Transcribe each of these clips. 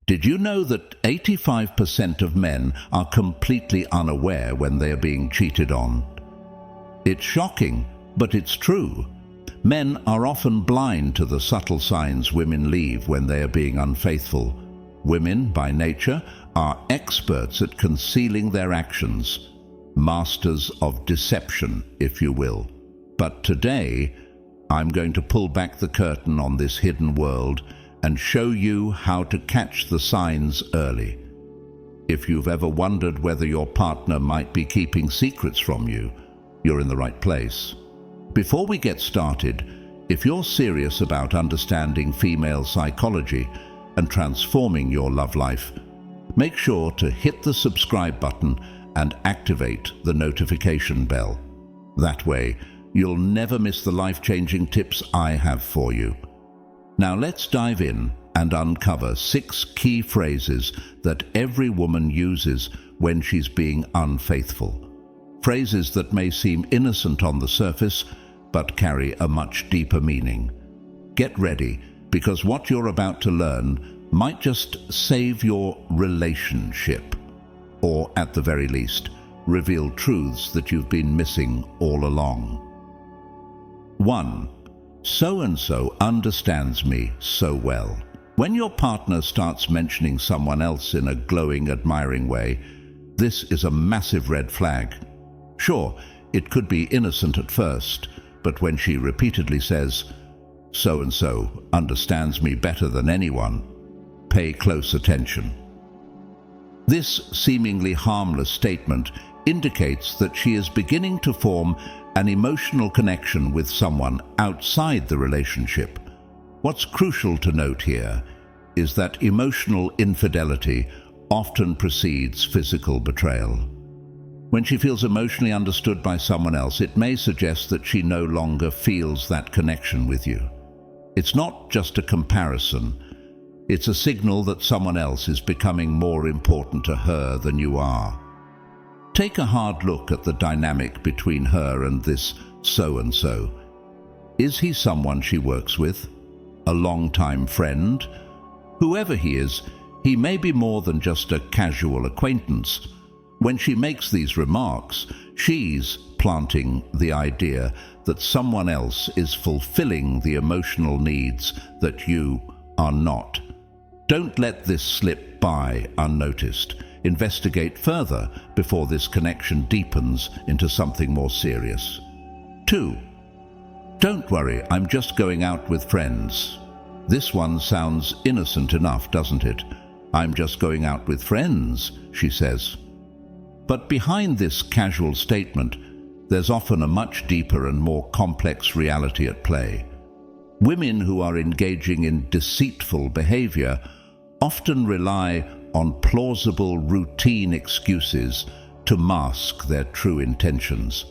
Did you know that 85% of men are completely unaware when they are being cheated on? It's shocking, but it's true. Men are often blind to the subtle signs women leave when they are being unfaithful. Women, by nature, are experts at concealing their actions, masters of deception, if you will. But today, I'm going to pull back the curtain on this hidden world and show you how to catch the signs early. If you've ever wondered whether your partner might be keeping secrets from you, you're in the right place. Before we get started, if you're serious about understanding female psychology and transforming your love life, make sure to hit the subscribe button and activate the notification bell. That way, you'll never miss the life-changing tips I have for you. Now let's dive in and uncover 6 key phrases that every woman uses when she's being unfaithful. Phrases that may seem innocent on the surface, but carry a much deeper meaning. Get ready, because what you're about to learn might just save your relationship, or at the very least, reveal truths that you've been missing all along. 1. So-and-so understands me so well. When your partner starts mentioning someone else in a glowing, admiring way, this is a massive red flag. Sure, it could be innocent at first, but when she repeatedly says, "So-and-so understands me better than anyone," pay close attention. This seemingly harmless statement indicates that she is beginning to form an emotional connection with someone outside the relationship. What's crucial to note here is that emotional infidelity often precedes physical betrayal. When she feels emotionally understood by someone else, it may suggest that she no longer feels that connection with you. It's not just a comparison. It's a signal that someone else is becoming more important to her than you are. Take a hard look at the dynamic between her and this so-and-so. Is he someone she works with? A long-time friend? Whoever he is, he may be more than just a casual acquaintance. When she makes these remarks, she's planting the idea that someone else is fulfilling the emotional needs that you are not. Don't let this slip by unnoticed. Investigate further before this connection deepens into something more serious. 2. Don't worry, I'm just going out with friends. This one sounds innocent enough, doesn't it? I'm just going out with friends, she says. But behind this casual statement, there's often a much deeper and more complex reality at play. Women who are engaging in deceitful behavior often rely on plausible routine excuses to mask their true intentions.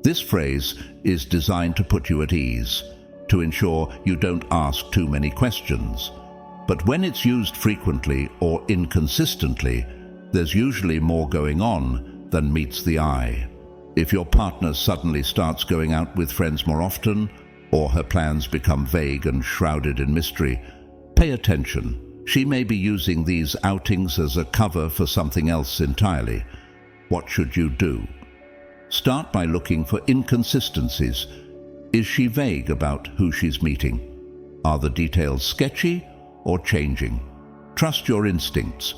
This phrase is designed to put you at ease, to ensure you don't ask too many questions. But when it's used frequently or inconsistently, there's usually more going on than meets the eye. If your partner suddenly starts going out with friends more often, or her plans become vague and shrouded in mystery, pay attention. She may be using these outings as a cover for something else entirely. What should you do? Start by looking for inconsistencies. Is she vague about who she's meeting? Are the details sketchy or changing? Trust your instincts.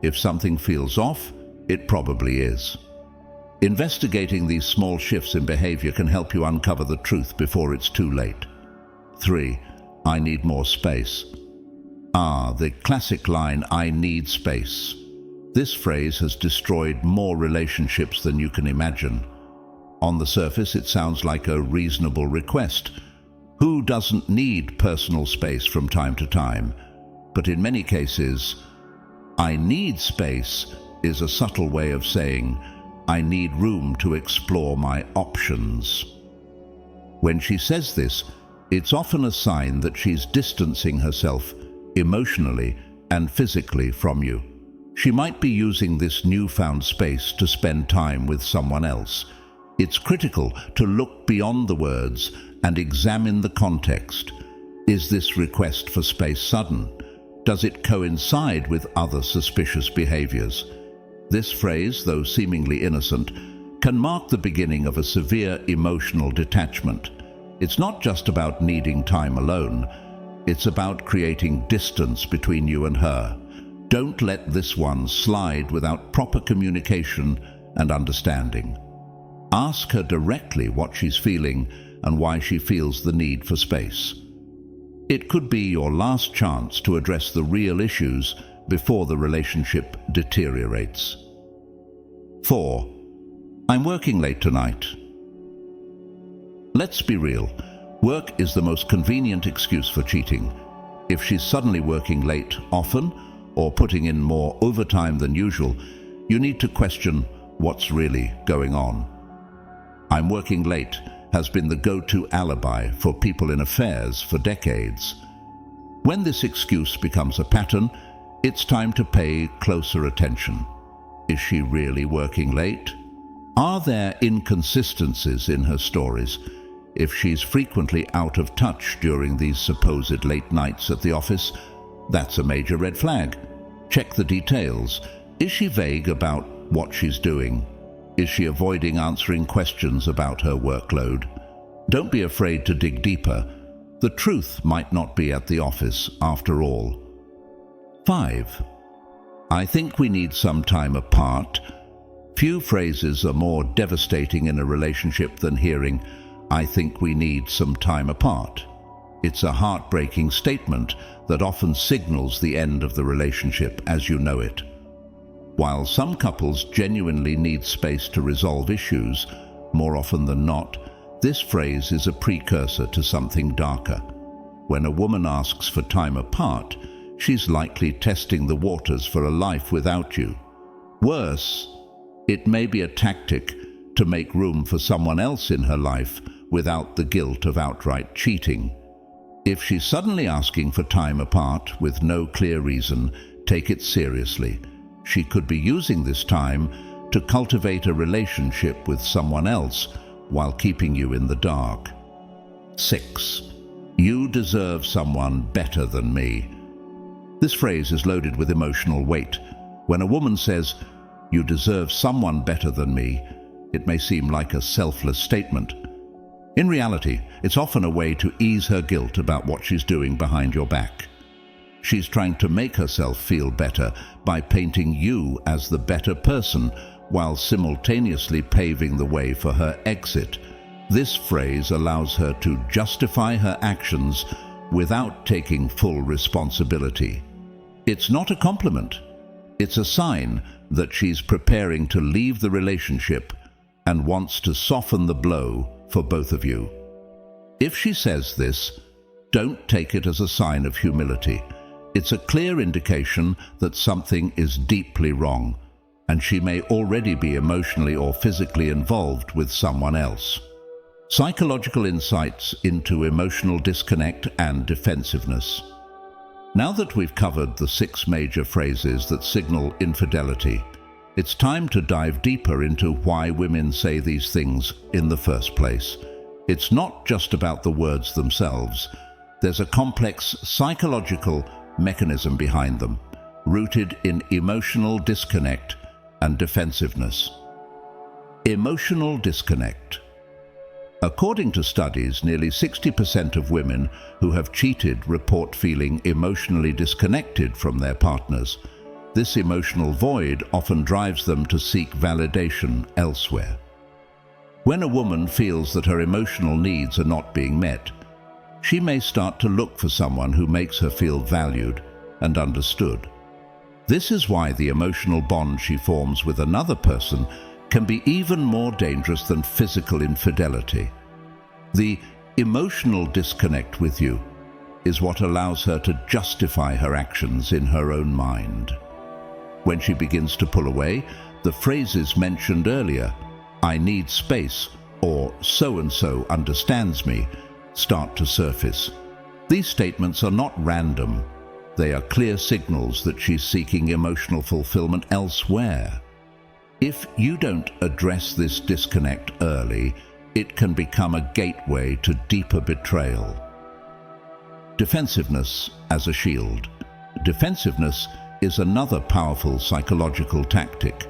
If something feels off, it probably is. Investigating these small shifts in behavior can help you uncover the truth before it's too late. 3. I need more space. The classic line, "I need space." This phrase has destroyed more relationships than you can imagine. On the surface, it sounds like a reasonable request. Who doesn't need personal space from time to time? But in many cases, "I need space" is a subtle way of saying, "I need room to explore my options." When she says this, it's often a sign that she's distancing herself emotionally and physically from you. She might be using this newfound space to spend time with someone else. It's critical to look beyond the words and examine the context. Is this request for space sudden? Does it coincide with other suspicious behaviors? This phrase, though seemingly innocent, can mark the beginning of a severe emotional detachment. It's not just about needing time alone. It's about creating distance between you and her. Don't let this one slide without proper communication and understanding. Ask her directly what she's feeling and why she feels the need for space. It could be your last chance to address the real issues before the relationship deteriorates. 4. I'm working late tonight. Let's be real. Work is the most convenient excuse for cheating. If she's suddenly working late often or putting in more overtime than usual, you need to question what's really going on. I'm working late has been the go-to alibi for people in affairs for decades. When this excuse becomes a pattern, it's time to pay closer attention. Is she really working late? Are there inconsistencies in her stories? If she's frequently out of touch during these supposed late nights at the office, that's a major red flag. Check the details. Is she vague about what she's doing? Is she avoiding answering questions about her workload? Don't be afraid to dig deeper. The truth might not be at the office after all. 5. I think we need some time apart. Few phrases are more devastating in a relationship than hearing, I think we need some time apart. It's a heartbreaking statement that often signals the end of the relationship as you know it. While some couples genuinely need space to resolve issues, more often than not, this phrase is a precursor to something darker. When a woman asks for time apart, she's likely testing the waters for a life without you. Worse, it may be a tactic to make room for someone else in her life without the guilt of outright cheating. If she's suddenly asking for time apart with no clear reason, take it seriously. She could be using this time to cultivate a relationship with someone else while keeping you in the dark. 6. You deserve someone better than me. This phrase is loaded with emotional weight. When a woman says, "You deserve someone better than me," it may seem like a selfless statement. In reality, it's often a way to ease her guilt about what she's doing behind your back. She's trying to make herself feel better by painting you as the better person while simultaneously paving the way for her exit. This phrase allows her to justify her actions without taking full responsibility. It's not a compliment. It's a sign that she's preparing to leave the relationship and wants to soften the blow for both of you. If she says this, don't take it as a sign of humility. It's a clear indication that something is deeply wrong, and she may already be emotionally or physically involved with someone else. Psychological insights into emotional disconnect and defensiveness. Now that we've covered the 6 major phrases that signal infidelity, it's time to dive deeper into why women say these things in the first place. It's not just about the words themselves. There's a complex psychological mechanism behind them, rooted in emotional disconnect and defensiveness. Emotional disconnect. According to studies, nearly 60% of women who have cheated report feeling emotionally disconnected from their partners. This emotional void often drives them to seek validation elsewhere. When a woman feels that her emotional needs are not being met, she may start to look for someone who makes her feel valued and understood. This is why the emotional bond she forms with another person can be even more dangerous than physical infidelity. The emotional disconnect with you is what allows her to justify her actions in her own mind. When she begins to pull away, the phrases mentioned earlier, "I need space," or "so-and-so understands me," start to surface. These statements are not random. They are clear signals that she's seeking emotional fulfillment elsewhere. If you don't address this disconnect early, it can become a gateway to deeper betrayal. Defensiveness as a shield. Defensiveness is another powerful psychological tactic.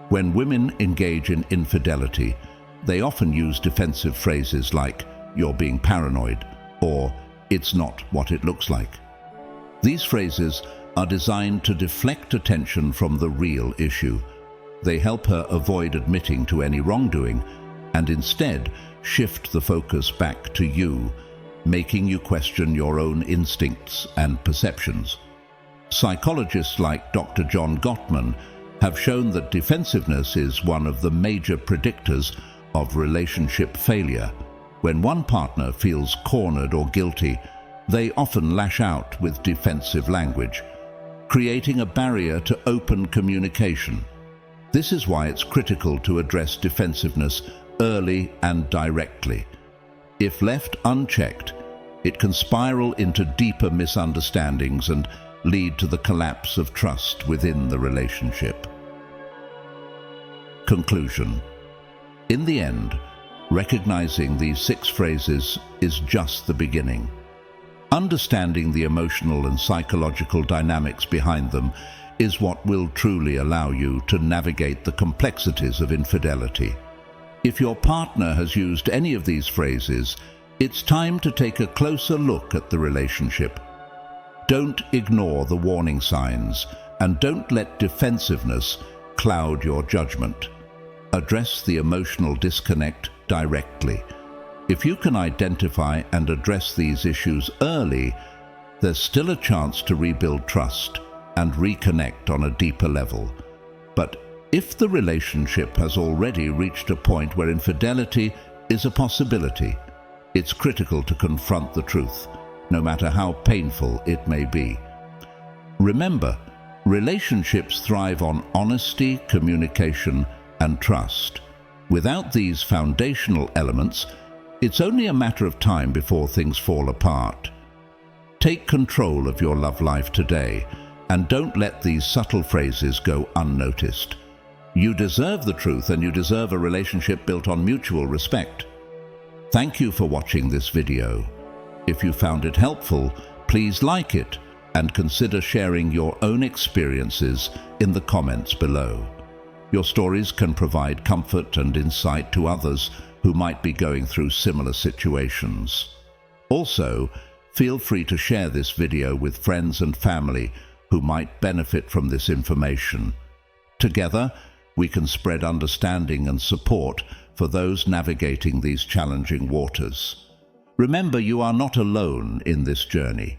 When women engage in infidelity, they often use defensive phrases like, "You're being paranoid," or "It's not what it looks like." These phrases are designed to deflect attention from the real issue. They help her avoid admitting to any wrongdoing and instead shift the focus back to you, making you question your own instincts and perceptions. Psychologists like Dr. John Gottman have shown that defensiveness is one of the major predictors of relationship failure. When one partner feels cornered or guilty, they often lash out with defensive language, creating a barrier to open communication. This is why it's critical to address defensiveness early and directly. If left unchecked, it can spiral into deeper misunderstandings and lead to the collapse of trust within the relationship. Conclusion. In the end, recognizing these 6 phrases is just the beginning. Understanding the emotional and psychological dynamics behind them is what will truly allow you to navigate the complexities of infidelity. If your partner has used any of these phrases, it's time to take a closer look at the relationship. Don't ignore the warning signs, and don't let defensiveness cloud your judgment. Address the emotional disconnect directly. If you can identify and address these issues early, there's still a chance to rebuild trust and reconnect on a deeper level. But if the relationship has already reached a point where infidelity is a possibility, it's critical to confront the truth, no matter how painful it may be. Remember, relationships thrive on honesty, communication, and trust. Without these foundational elements, it's only a matter of time before things fall apart. Take control of your love life today, and don't let these subtle phrases go unnoticed. You deserve the truth, and you deserve a relationship built on mutual respect. Thank you for watching this video. If you found it helpful, please like it and consider sharing your own experiences in the comments below. Your stories can provide comfort and insight to others who might be going through similar situations. Also, feel free to share this video with friends and family who might benefit from this information. Together, we can spread understanding and support for those navigating these challenging waters. Remember, you are not alone in this journey.